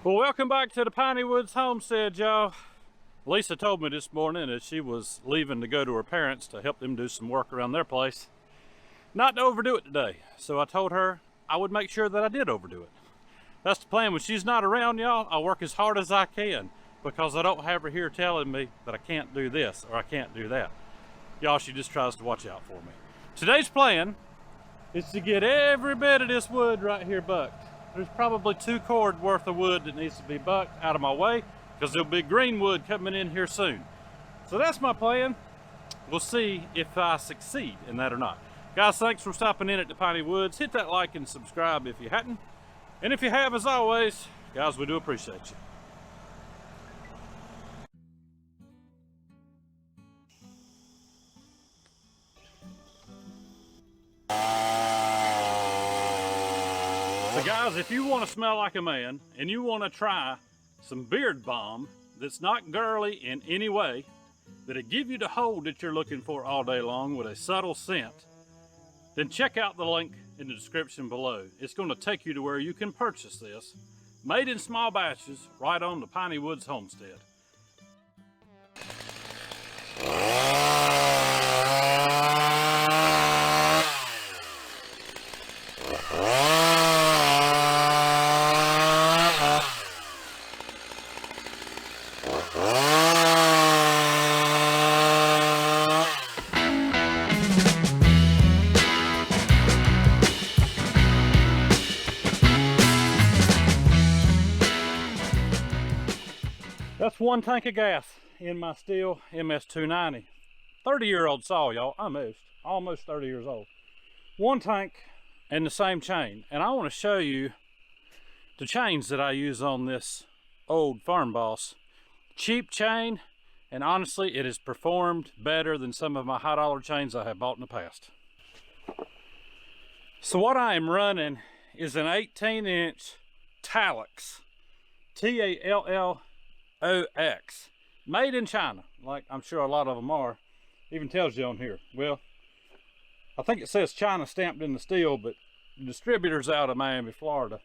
Well, welcome back to the Piney Woods homestead, y'all. Lisa told me this morning that she was leaving to go to her parents to help them do some work around their place. Not to overdo it today, so I told her I would make sure that I did overdo it. That's the plan. When she's not around, y'all, I work as hard as I can because I don't have her here telling me that I can't do this or I can't do that. Y'all, she just tries to watch out for me. Today's plan is to get every bit of this wood right here bucked. There's probably 2 cord worth of wood that needs to be bucked out of my way because there'll be green wood coming in here soon. So that's my plan. We'll see if I succeed in that or not. Guys, thanks for stopping in at the Piney Woods. Hit that like and subscribe if you hadn't. And if you have, as always, guys, we do appreciate you. So guys, if you want to smell like a man and you want to try some beard balm that's not girly in any way, that'll give you the hold that you're looking for all day long with a subtle scent, then check out the link in the description below. It's going to take you to where you can purchase this, made in small batches, right on the Piney Woods homestead. That's 1 tank of gas in my Stihl MS290. 30-year-old saw, y'all, almost 30 years old. 1 tank and the same chain. And I want to show you the chains that I use on this old Farm Boss. Cheap chain, and honestly, it has performed better than some of my high-dollar chains I have bought in the past. So what I am running is an 18-inch Tallox, Tallox, made in China, like I'm sure a lot of them are. Even tells you on here. Well, I think it says China stamped in the steel, but the distributor's out of Miami, Florida.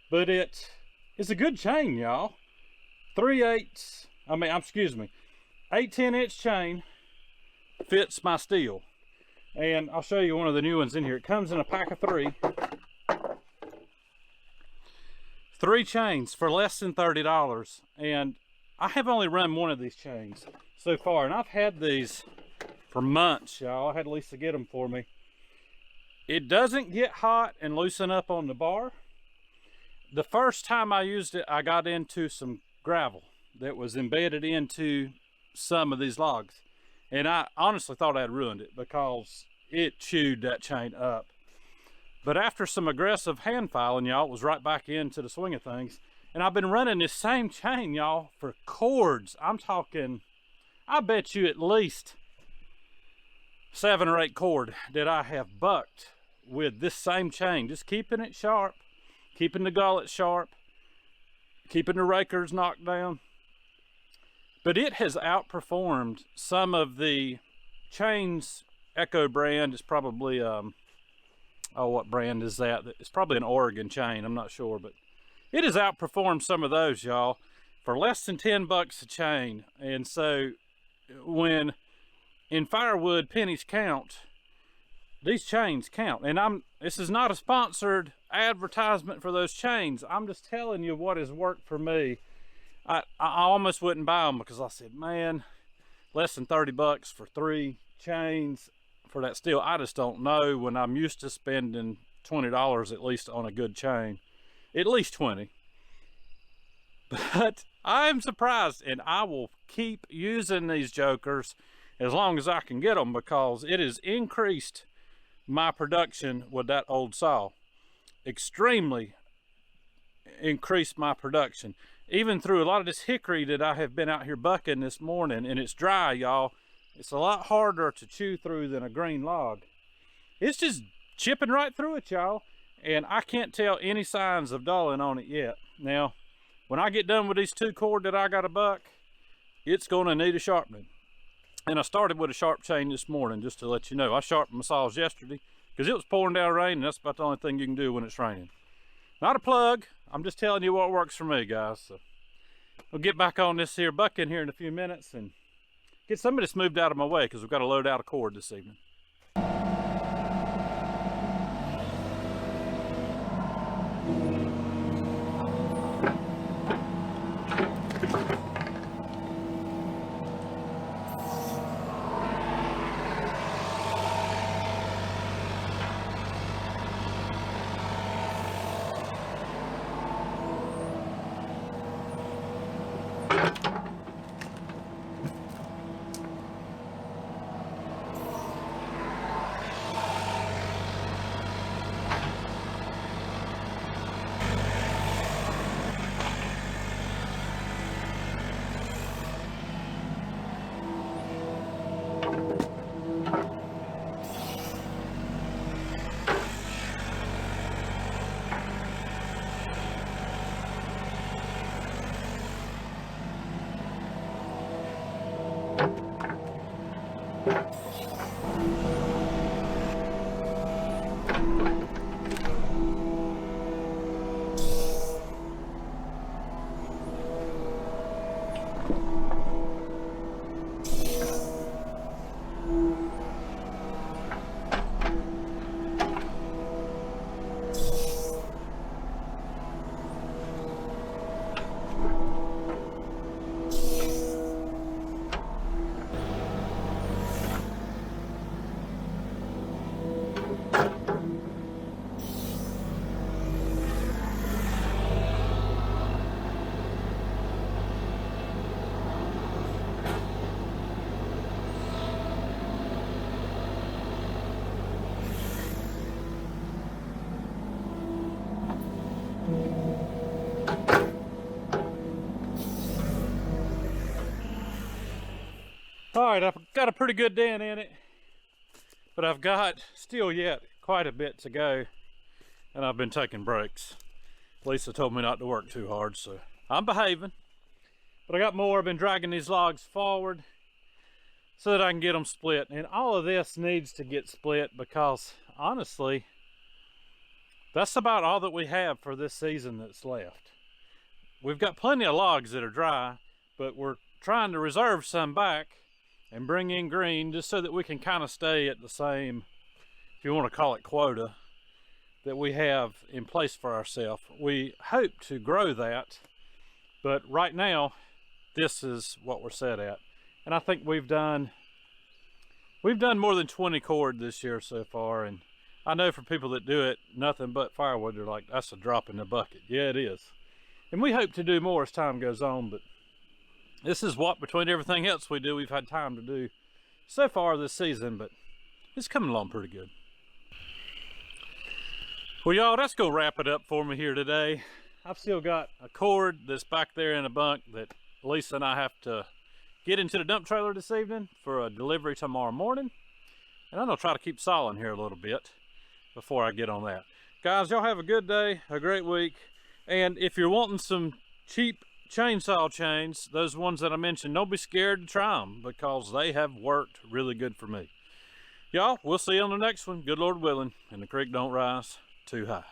But it is a good chain, y'all. 18-inch chain fits my Stihl. And I'll show you one of the new ones in here. It comes in a pack of 3. 3 chains for less than $30, and I have only run 1 of these chains so far, and I've had these for months, y'all. I had Lisa get them for me. It doesn't get hot and loosen up on the bar. The first time I used it, I got into some gravel that was embedded into some of these logs, and I honestly thought I had ruined it because it chewed that chain up. But after some aggressive hand filing, y'all, it was right back into the swing of things. And I've been running this same chain, y'all, for cords. I'm talking, I bet you at least 7 or 8 cord that I have bucked with this same chain. Just keeping it sharp, keeping the gullet sharp, keeping the rakers knocked down. But it has outperformed some of the chains. Echo brand is probably, oh, what brand is that? It's probably an Oregon chain, I'm not sure, but it has outperformed some of those, y'all, for less than 10 bucks a chain. And so when in firewood pennies count, these chains count. And this is not a sponsored advertisement for those chains. I'm just telling you what has worked for me. I almost wouldn't buy them because I said, man, less than 30 bucks for 3 chains for that Stihl, I just don't know, when I'm used to spending $20 at least on a good chain, at least 20. But I'm surprised, and I will keep using these jokers as long as I can get them because it has increased my production with that old saw. Extremely increased my production. Even through a lot of this hickory that I have been out here bucking this morning, and it's dry, y'all. It's a lot harder to chew through than a green log. It's just chipping right through it, y'all. And I can't tell any signs of dulling on it yet. Now, when I get done with these 2 cord that I got to buck, it's going to need a sharpening. And I started with a sharp chain this morning, just to let you know. I sharpened my saws yesterday because it was pouring down rain, and that's about the only thing you can do when it's raining. Not a plug, I'm just telling you what works for me, guys. So we'll get back on this here bucket here in a few minutes and get some of this moved out of my way because we've got to load out a cord this evening. All right, I've got a pretty good dent in it, but I've got still yet quite a bit to go, and I've been taking breaks. Lisa told me not to work too hard, so I'm behaving. But I got more. I've been dragging these logs forward so that I can get them split. And all of this needs to get split because, honestly, that's about all that we have for this season that's left. We've got plenty of logs that are dry, but we're trying to reserve some back and bring in green just so that we can kind of stay at the same, if you want to call it, quota that we have in place for ourselves. We hope to grow that, but right now this is what we're set at. And I think we've done more than 20 cord this year so far, and I know for people that do it nothing but firewood, they're like, that's a drop in the bucket. Yeah, it is. And we hope to do more as time goes on, but this is what, between everything else we do, we've had time to do so far this season, but it's coming along pretty good. Well, y'all, that's gonna wrap it up for me here today. I've still got a cord that's back there in a bunk that Lisa and I have to get into the dump trailer this evening for a delivery tomorrow morning. And I'm gonna try to keep sawing here a little bit before I get on that. Guys, y'all have a good day, a great week. And if you're wanting some cheap chainsaw chains, those ones that I mentioned, don't be scared to try them because they have worked really good for me. Y'all, we'll see you on the next one, good Lord willing, and the creek don't rise too high.